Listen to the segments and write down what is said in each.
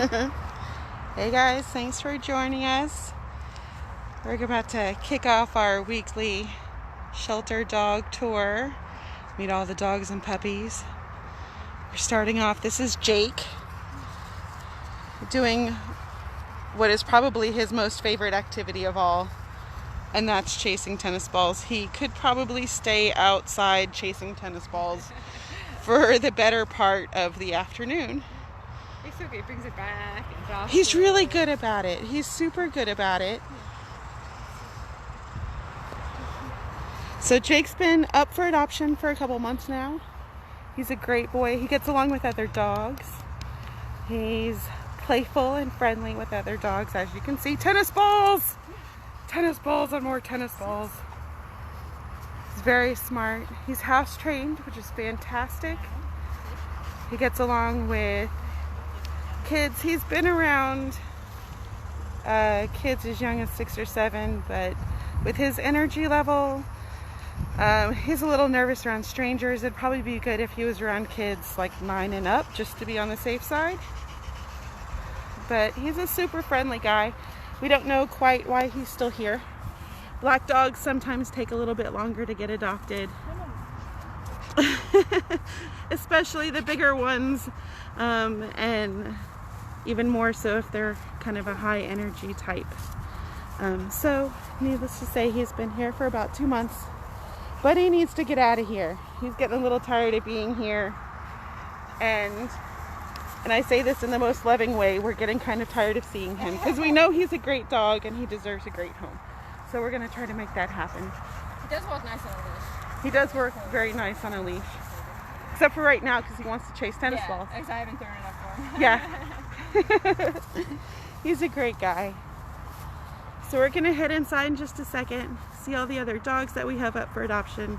Hey guys, thanks for joining us. We're about to kick off our weekly shelter dog tour. Meet all the dogs and puppies. We're starting off, this is Jake, doing what is probably his most favorite activity of all, and that's chasing tennis balls. He could probably stay outside chasing tennis balls for the better part of the afternoon. He's so good. He brings it back and drops He's it. really good about it. He's super good about it. So Jake's been up for adoption for a couple months now. He's a great boy. He gets along with other dogs. He's playful and friendly with other dogs, as you can see. Tennis balls! Tennis balls and more tennis balls. He's very smart. He's house trained, which is fantastic. He gets along with kids. He's been around kids as young as 6 or 7, but with his energy level, he's a little nervous around strangers. It'd probably be good if he was around kids like 9 and up, just to be on the safe side. But he's a super friendly guy. We don't know quite why he's still here. Black dogs sometimes take a little bit longer to get adopted. Especially the bigger ones, and even more so if they're kind of a high energy type. So needless to say, he's been here for about 2 months, but he needs to get out of here. He's getting a little tired of being here, and I say this in the most loving way, we're getting kind of tired of seeing him because we know he's a great dog and he deserves a great home. So we're going to try to make that happen. He does work nice on a leash. He does work very nice on a leash. Except for right now, because he wants to chase tennis balls. Yeah, I haven't thrown enough for him. Yeah. He's a great guy. So we're going to head inside in just a second, see all the other dogs that we have up for adoption,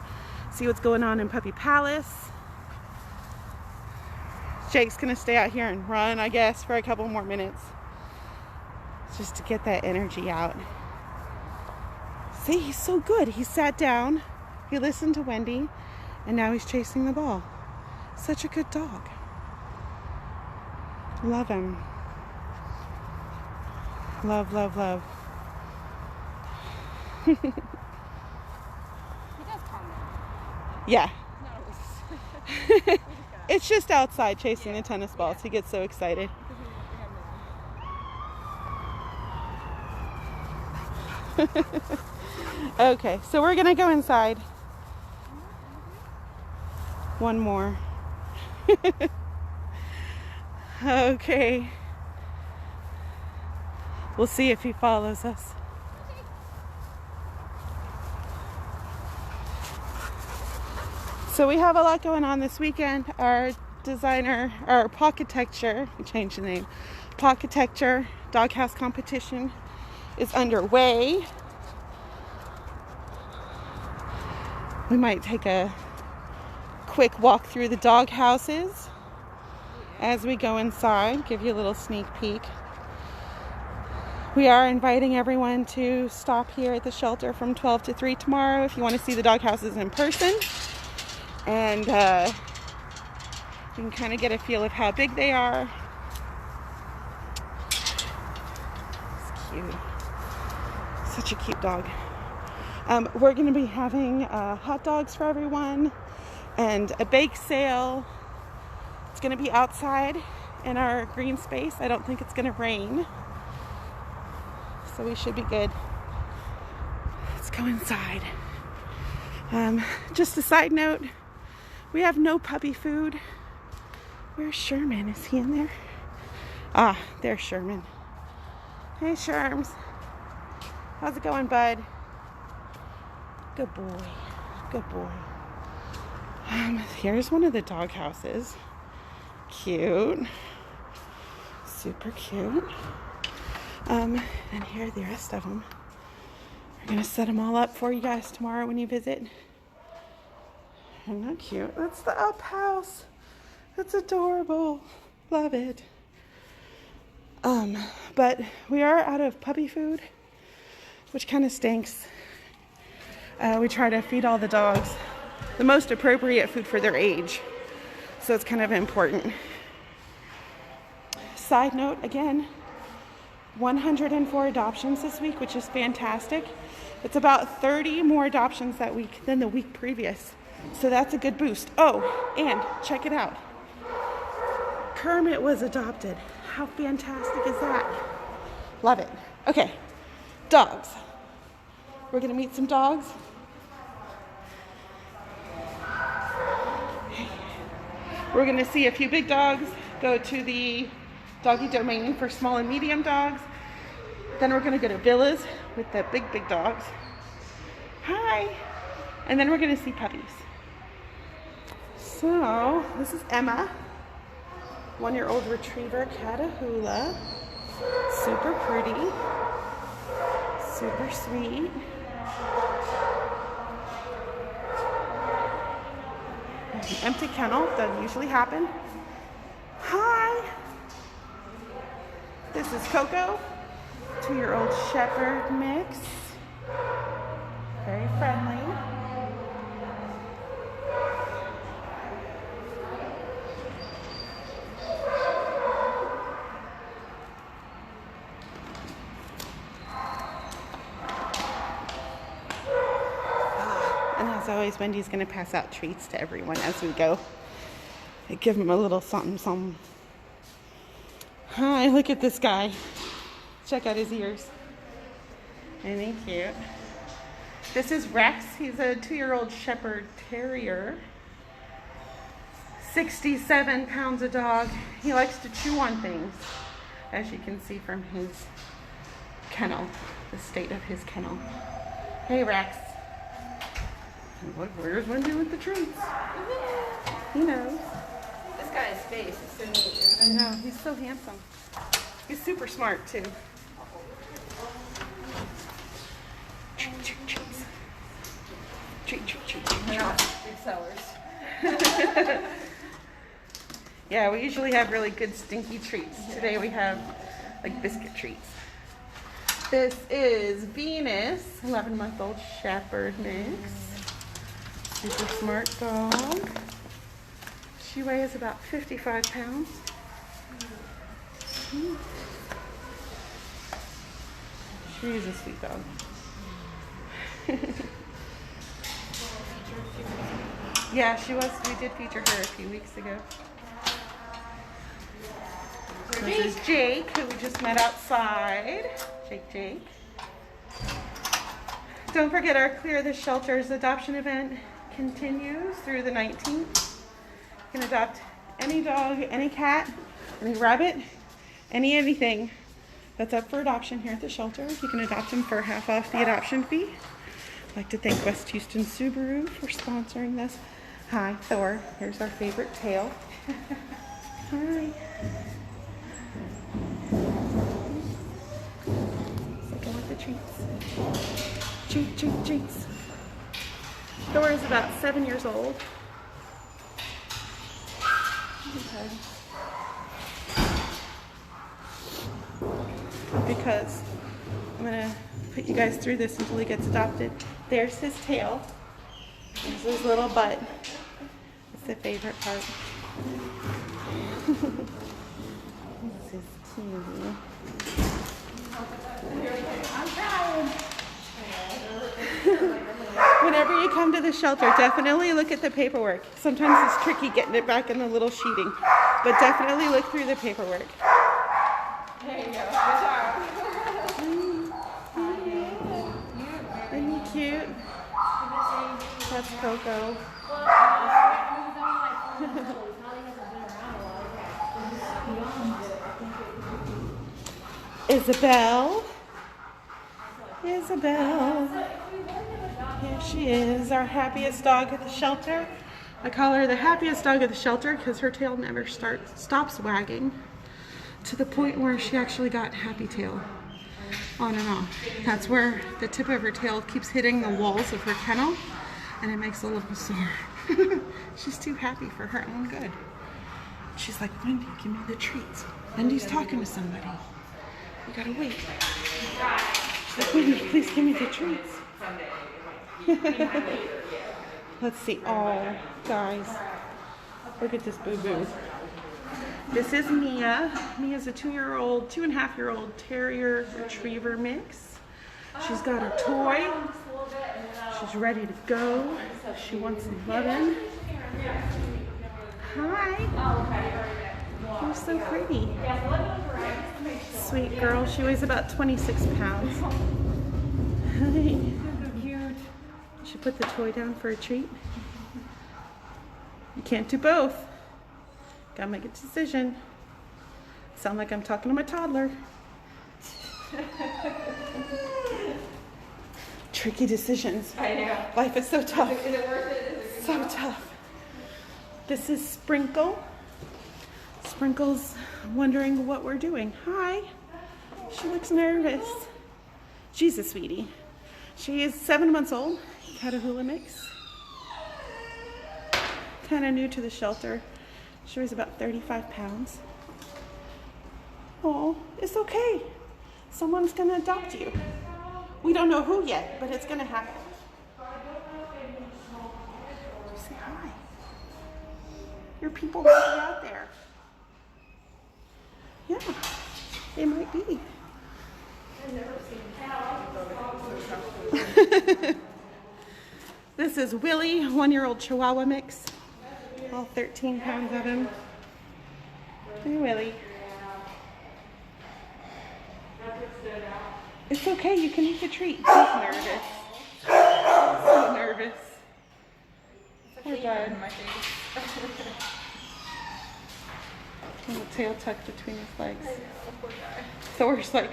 see what's going on in Puppy Palace. Jake's going to stay out here and run, I guess, for a couple more minutes, just to get that energy out. See, he's so good. He sat down, he listened to Wendy, and now he's chasing the ball. Such a good dog. Love him. Love, love, love. He does calm down. Yeah. Not always. It's just outside chasing the tennis balls. He gets so excited. Okay, so we're gonna go inside. One more. Okay. We'll see if he follows us. So we have a lot going on this weekend. Our Pocketecture, we changed the name, Pocketecture Doghouse competition is underway. We might take a quick walk through the dog houses as we go inside, give you a little sneak peek. We are inviting everyone to stop here at the shelter from 12 to 3 tomorrow if you want to see the dog houses in person. And you can kind of get a feel of how big they are. It's cute. Such a cute dog. We're going to be having hot dogs for everyone and a bake sale. It's going to be outside in our green space. I don't think it's going to rain, so we should be good. Let's go inside. Just a side note, we have no puppy food. Where's Sherman? Is he in there? Ah, there's Sherman. Hey, Sherms. How's it going, bud? Good boy. Good boy. Here's one of the dog houses. Cute. Super cute. And here are the rest of them. We're going to set them all up for you guys tomorrow when you visit. Isn't that cute? That's the up house. That's adorable. Love it. But we are out of puppy food, which kind of stinks. We try to feed all the dogs the most appropriate food for their age. So it's kind of important. side note, again, 104 adoptions this week, which is fantastic. It's about 30 more adoptions that week than the week previous. So that's a good boost. Oh, and check it out. Kermit was adopted. How fantastic is that? Love it. Okay, dogs. We're gonna meet some dogs. We're gonna see a few big dogs, go to the Doggy Domain for small and medium dogs. Then we're gonna go to Villas with the big dogs. Hi. And then we're gonna see puppies. So, this is Emma, 1-year-old retriever Catahoula. Super pretty, super sweet. An empty kennel, doesn't usually happen. Hi. This is Coco, 2-year-old shepherd mix. Very friendly. And as always, Wendy's going to pass out treats to everyone as we go. I give them a little something, something. Hi, look at this guy. Check out his ears. Isn't he cute? This is Rex. He's a 2-year-old shepherd terrier. 67 pounds a dog. He likes to chew on things, as you can see from his kennel, the state of his kennel. Hey, Rex. Look, where's Wendy with the treats? He knows. This guy's face is so neat. I know, he's so handsome. He's super smart, too. Treats. Treat. They're not big sellers. Yeah, we usually have really good stinky treats. Today we have like biscuit treats. This is Venus, 11-month-old shepherd mix. Super smart dog. She weighs about 55 pounds. She's a sweet dog. Yeah, she was. We did feature her a few weeks ago. This is Jake, who we just met outside. Jake. Don't forget our Clear the Shelters adoption event continues through the 19th. You can adopt any dog, any cat, any rabbit, anything that's up for adoption here at the shelter. You can adopt them for half off the adoption fee. I'd like to thank West Houston Subaru for sponsoring this. Hi, Thor. Here's our favorite tail. Hi. So go with the treats. Treats. Thor is about 7 years old. Okay. Because I'm going to put you guys through this until he gets adopted. There's his tail. There's his little butt. It's the favorite part. This is cute. I'm trying. Whenever you come to the shelter, definitely look at the paperwork. Sometimes it's tricky getting it back in the little sheeting, but definitely look through the paperwork. There you go. Good job. Isn't he cute? That's Coco. Isabelle. Here she is, our happiest dog at the shelter. I call her the happiest dog at the shelter because her tail never stops wagging to the point where she actually got happy tail on and off. That's where the tip of her tail keeps hitting the walls of her kennel and it makes a little sore. She's too happy for her own good. She's like, Wendy, give me the treats. Wendy's talking to somebody. You gotta wait. She's like, Wendy, please give me the treats. Let's see. Oh, guys. Look at this boo-boo. This is Mia. Mia's a 2.5-year-old terrier retriever mix. She's got her toy. She's ready to go. She wants some loving. Hi. You're so pretty. Sweet girl. She weighs about 26 pounds. Hi. So cute. You should put the toy down for a treat. You can't do both. Gotta make a decision. Sound like I'm talking to my toddler. Tricky decisions. I know. Life is so tough. Is it worth it? Is it So tough. This is Sprinkle. Sprinkle's wondering what we're doing. Hi. She looks nervous. She's a sweetie. She is 7 months old. Catahoula mix. Kind of new to the shelter. She weighs about 35 pounds. Oh, it's okay. Someone's gonna adopt you. We don't know who yet, but it's gonna happen. Say hi. Your people might be out there. Yeah, they might be. I've never seen cows. This is Willy, 1-year-old Chihuahua mix. All 13 pounds of him. Hey, Willy. It's okay, you can eat the treat. He's nervous. So nervous. Poor bud. My face. Little tail tucked between his legs. I know, poor guy. Thor's like,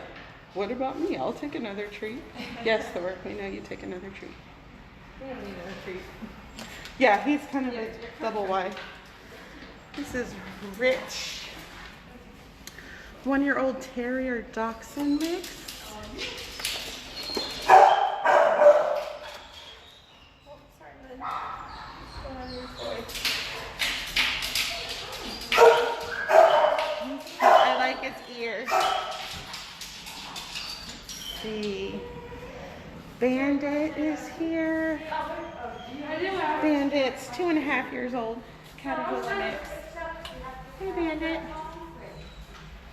what about me? I'll take another treat. Yes, Thor, we know you take another treat. We don't need a treat. Yeah, he's kind of a double wide. This is Rich. 1-year-old terrier dachshund mix. Oh, sorry, bud. Go on your toy. I like its ears. Let's see. Bandit is here. Bandit's 2.5 years old. Catahoula mix. Hey, Bandit.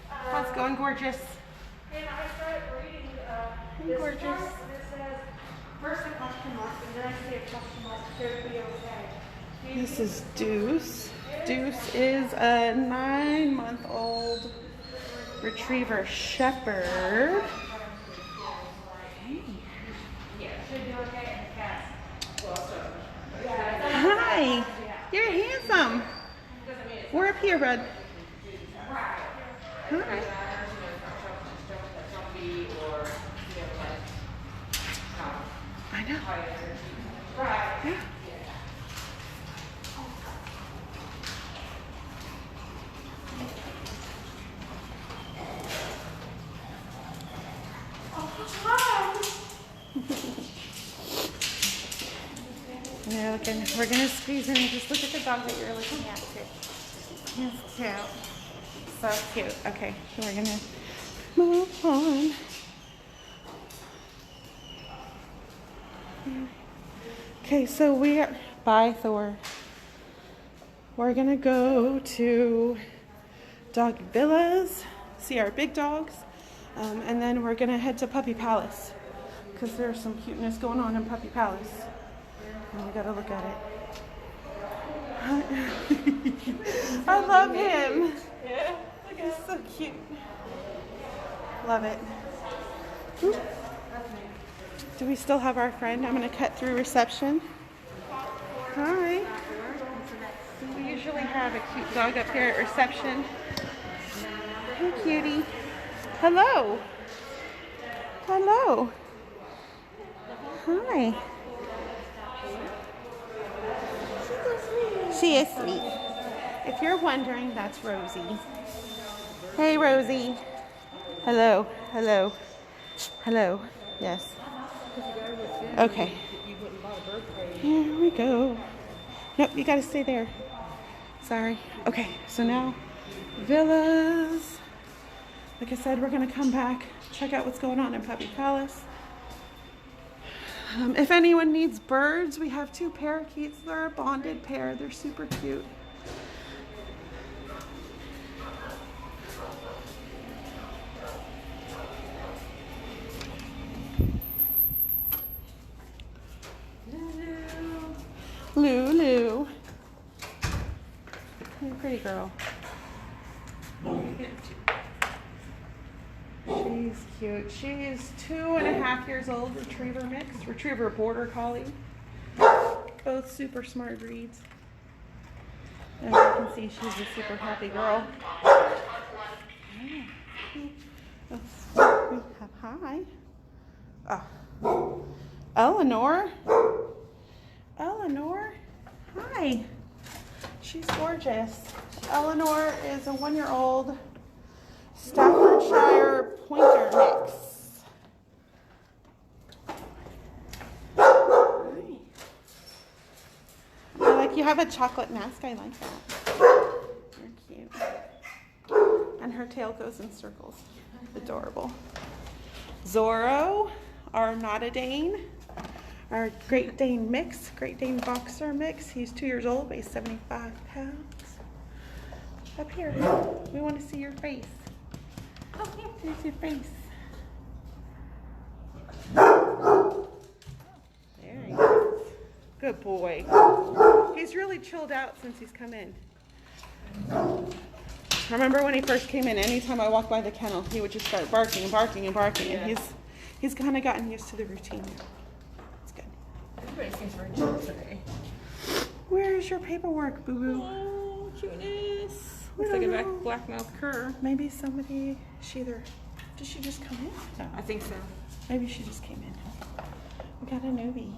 How's it going, gorgeous? And I started reading Hey, this gorgeous. part that says, first a question mark, and then I see a question mark, should be okay. This is Deuce. Deuce is a 9-month-old retriever shepherd. Hey. Should be okay in the cat. Hi. You're handsome. We're up here, bud. Hi. I know. Yeah. You're looking, we're gonna squeeze in and just look at the dog that you're looking at too. He's cute. So cute. Okay, so we're gonna move on. Okay, so we are by Thor. We're gonna go to Doggy Villas, see our big dogs, and then we're gonna head to Puppy Palace because there's some cuteness going on in Puppy Palace. And we gotta look at it. I love him. Yeah. He's so cute. Love it. Ooh. Do we still have our friend? I'm gonna cut through reception. Hi. We usually have a cute dog up here at reception. Hey, cutie. Hello. Hello. Hi. She is sweet. If you're wondering, that's Rosie. Hey, Rosie. Hello. Hello. Hello. Yes. Okay. Here we go. Nope, you gotta stay there. Sorry. Okay, so now Villas. Like I said, we're gonna come back, check out what's going on in Puppy Palace. If anyone needs birds, we have 2 parakeets. They're a bonded pair. They're super cute. Lulu. You're a pretty girl. She's cute. She's 2.5 years old, retriever mix, retriever border collie. Both super smart breeds. As you can see, she's a super happy girl. We have hi. Eleanor. Eleanor. Hi. She's gorgeous. Eleanor is a 1-year-old Staffordshire Pointer mix. I like you have a chocolate mask. I like that. You're cute. And her tail goes in circles. Adorable. Zorro, our not a Dane. Our Great Dane mix, Great Dane boxer mix. He's 2 years old, weighs 75 pounds. Up here, we want to see your face. Oh, here, there's your face. There he is. Good boy. He's really chilled out since he's come in. I remember when he first came in, anytime I walked by the kennel, he would just start barking and barking and barking, and he's kind of gotten used to the routine now. Everybody seems very chill today. Where is your paperwork, boo-boo? Oh, cuteness. Looks like a black-mouthed cur. Maybe somebody, did she just come in? No. I think so. Maybe she just came in. We got a newbie.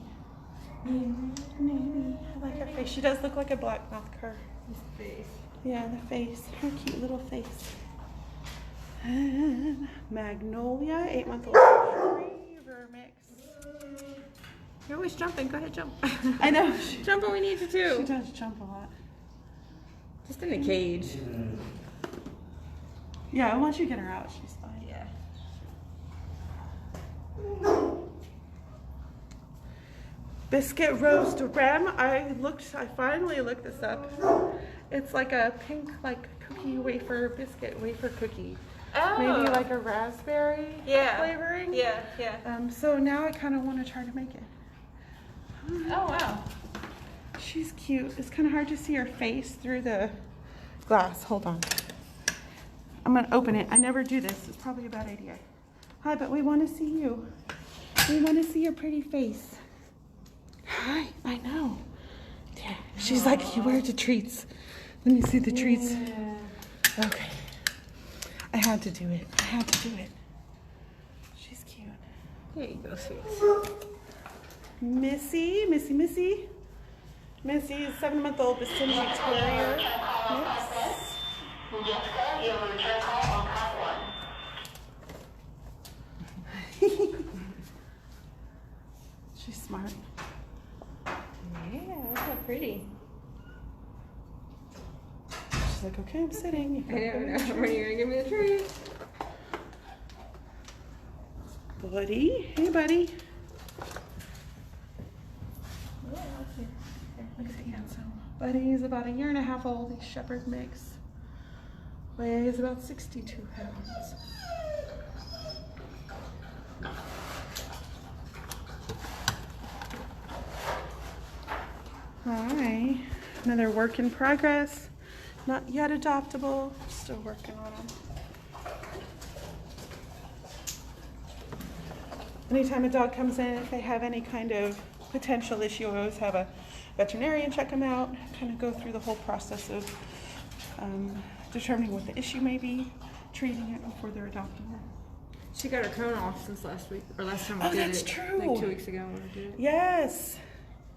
Newbie. I like her face. She does look like a black-mouthed cur. His face. Yeah, the face. Her cute little face. And Magnolia, 8-month-old retriever mix. You're always jumping. Go ahead, jump. I know. Jump when we need you to. She does jump a lot. Just in a cage. Yeah, once you get her out, she's fine. Yeah. Biscuit roast rem. I finally looked this up. It's like a pink, like cookie wafer biscuit wafer cookie. Oh. Maybe like a raspberry flavoring. Yeah, yeah. So now I kind of want to try to make it. Oh, wow. She's cute. It's kind of hard to see her face through the glass. Hold on. I'm going to open it. I never do this. It's probably a bad idea. Hi, but we want to see you. We want to see your pretty face. Hi, I know. Yeah. She's like, where's the treats? Let me see the treats. Yeah. Okay. I had to do it. I had to do it. She's cute. There you go, sweet. Missy. Missy is 7-month-old Basenji Terrier mix. She's smart. Yeah, that's so pretty. She's like, okay, I'm sitting. I don't know when you're gonna give me the treat. Buddy. Hey, buddy. Look at the handsome. Buddy's about 1.5 years old. He's shepherd mix. Weighs about 62 pounds. Hi. Another work in progress. Not yet adoptable. Still working on them. Anytime a dog comes in, if they have any kind of potential issue, I always have a veterinarian check them out, kind of go through the whole process of determining what the issue may be, treating it before they're adoptable. She got her cone off since last week, or last time we Oh, did that's it. true. Like 2 weeks ago when we did it. Yes.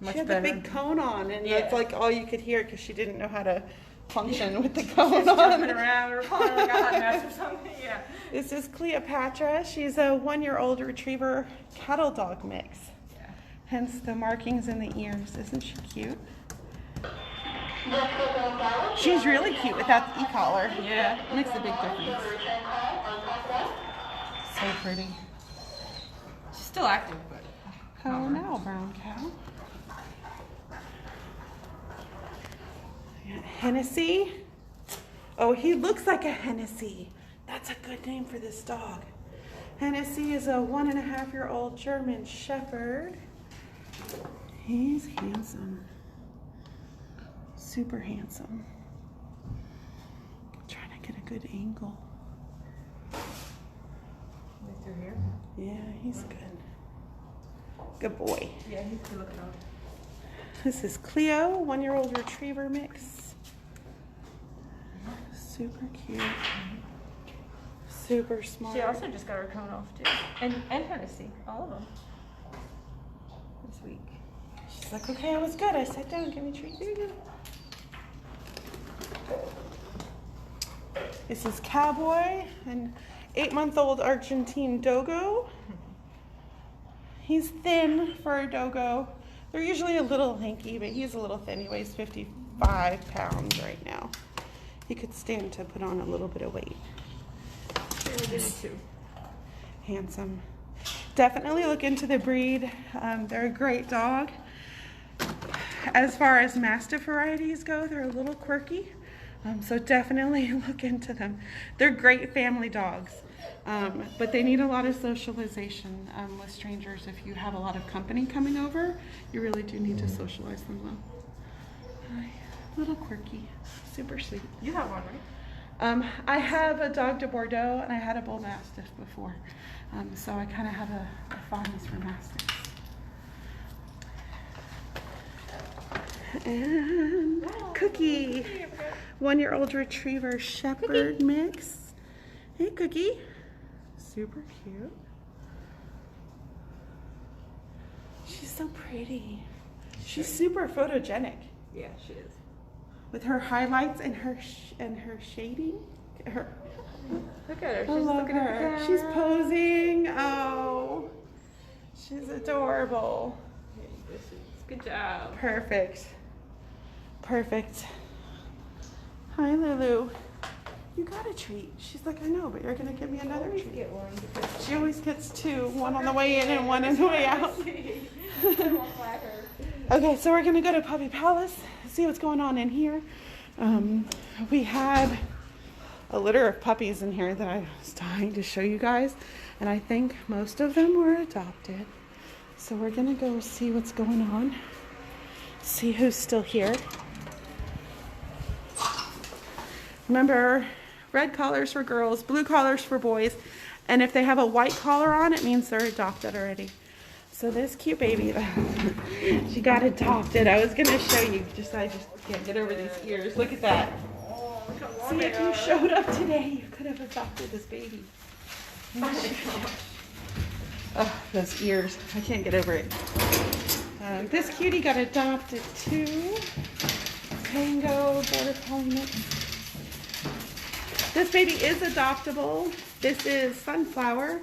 Much She had better. the big cone on, and Yeah. it's like all you could hear because she didn't know how to function with the cone Just jumping on. around, we were calling her like a hot mess or something. Yeah. This is Cleopatra. She's a 1-year-old retriever cattle dog mix. Yeah. Hence the markings in the ears. Isn't she cute? She's really cute without the e-collar. Yeah. It makes a big difference. So pretty. She's still active, but. Oh, now, brown cow. Hennessy. Oh, he looks like a Hennessy. That's a good name for this dog. Hennessy is a 1.5-year-old German Shepherd. He's handsome. Super handsome. Trying to get a good angle. Through here? Yeah, he's good. Good boy. Yeah, he's good looking out. This is Cleo, 1-year-old retriever mix. Super cute. Super smart. She also just got her cone off too. And Hennessy, all of them. This week. She's like, okay, I was good. I sat down, give me a treat. Here you go. This is Cowboy, an 8-month-old Argentine Dogo. He's thin for a Dogo. They're usually a little lanky, but he's a little thin. He weighs 55 pounds right now. He could stand to put on a little bit of weight. Handsome. Definitely look into the breed. They're a great dog. As far as Mastiff varieties go, they're a little quirky. So definitely look into them. They're great family dogs, but they need a lot of socialization with strangers. If you have a lot of company coming over, you really do need to socialize them well. Little quirky, super sweet. You have one, right? I have a Dog de Bordeaux and I had a Bull Mastiff before, so I kind of have a fondness for Mastiffs. And Cookie, 1-year-old retriever shepherd mix. Hey, Cookie. Super cute. She's so pretty. She's super photogenic. Yeah, she is. With her highlights and her shading. Look at her. She's I love looking at the her. camera. She's posing. Oh, she's adorable. Good job. Perfect. Perfect. Hi, Lulu. You got a treat. She's like, I know, but you're gonna give me another Always treat. get one. She always gets two, one on the way in and one on the way out. Okay, so we're gonna go to Puppy Palace, see what's going on in here. We had a litter of puppies in here that I was dying to show you guys, and I think most of them were adopted. So we're gonna go see what's going on, see who's still here. Remember, red collars for girls, blue collars for boys, and if they have a white collar on, it means they're adopted already. So this cute baby, she got adopted. I was gonna show you, I just can't get over these ears. Look at that. See, if you showed up today, you could have adopted this baby. Oh, those ears, I can't get over it. This cutie got adopted too. Tango Border Collie mix. This baby is adoptable. This is Sunflower.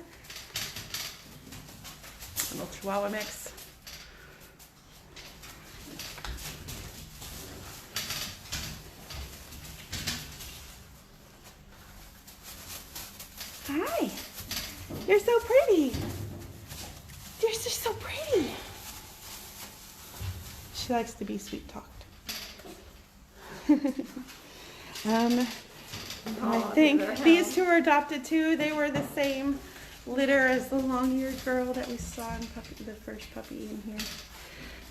A little Chihuahua mix. Hi. You're so pretty. You're just so pretty. She likes to be sweet talked. I think these two are adopted too. They were the same litter as the long-eared girl that we saw in the first puppy in here.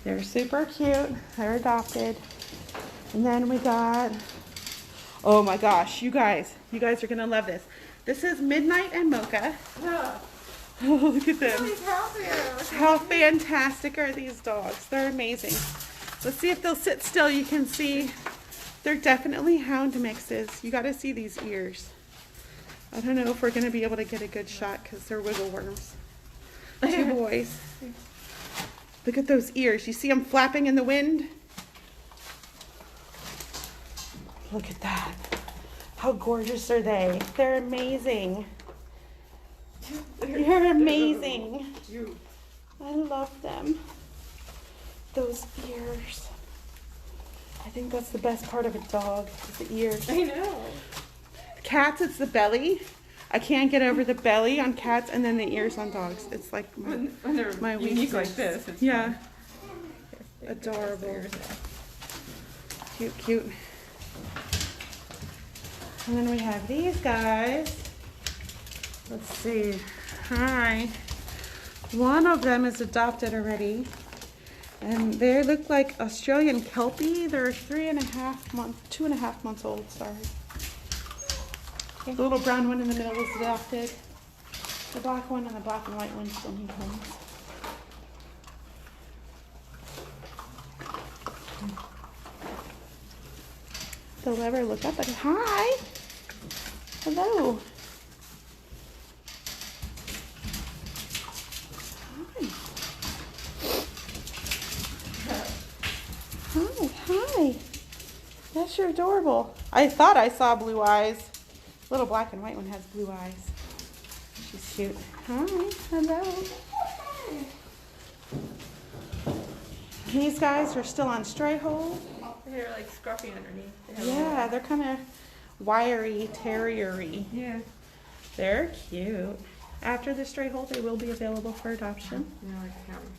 They're super cute. They're adopted. And then we got, oh my gosh, you guys are gonna love this. This is Midnight and Mocha. Oh, look at them. How fantastic are these dogs? They're amazing. Let's see if they'll sit still. You can see they're definitely hound mixes. You got to see these ears. I don't know if we're going to be able to get a good shot because they're wiggle worms. Two boys. Look at those ears. You see them flapping in the wind? Look at that. How gorgeous are they? They're amazing. You're amazing. I love them. Those ears. I think that's the best part of a dog, is the ears. I know. Cats, it's the belly. I can't get over the belly on cats and then the ears on dogs. It's like When they're my unique weakness. like this. It's Yeah. fun. Adorable. Cute, cute. And then we have these guys. Let's see. Hi. One of them is adopted already. And they look like Australian Kelpie. They're 2.5 months old, sorry. Okay. The little brown one in the middle was adopted. The black one and the black and white one still need homes. They'll ever look up at it. Hi. Hello. Hi. Yes, you're adorable. I thought I saw blue eyes. Little black and white one has blue eyes. She's cute. Hi. Hello. These guys are still on stray hold. They're like scruffy underneath. Yeah, they're kind of wiry, terriery. Yeah. They're cute. After the stray hold, they will be available for adoption. Yeah, like a county.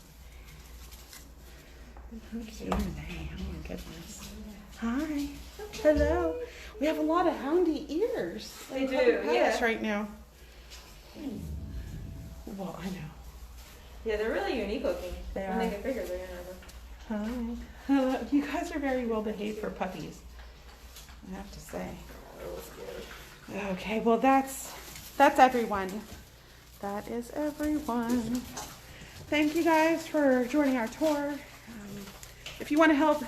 How cute are they? Oh my goodness. Hi. Hello. We have a lot of houndy ears. They do, yeah. Right now. Well, I know. Yeah, they're really unique looking. They when are. they get bigger, they're gonna have Hi. Hello. You guys are very well behaved for puppies, I have to say. Okay, well that's everyone. That is everyone. Thank you guys for joining our tour. If you want to help,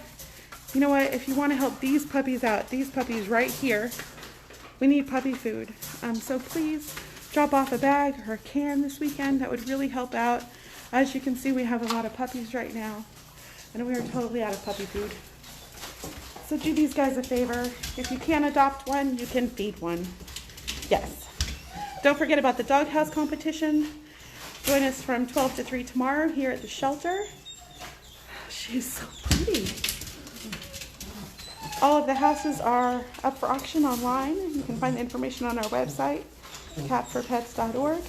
you know what? If you want to help these puppies out, these puppies right here, we need puppy food. So please drop off a bag or a can this weekend. That would really help out. As you can see, we have a lot of puppies right now, and we are totally out of puppy food. So do these guys a favor. If you can't adopt one, you can feed one. Yes. Don't forget about the doghouse competition. Join us from 12 to 3 tomorrow here at the shelter. She's so pretty. All of the houses are up for auction online. You can find the information on our website, catforpets.org.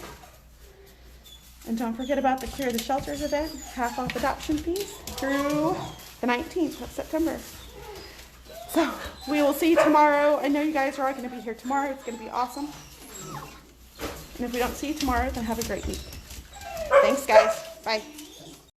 And don't forget about the Cure the Shelters event, half off adoption fees through the 19th of September. So we will see you tomorrow. I know you guys are all going to be here tomorrow. It's going to be awesome. And if we don't see you tomorrow, then have a great week. Thanks, guys. Bye.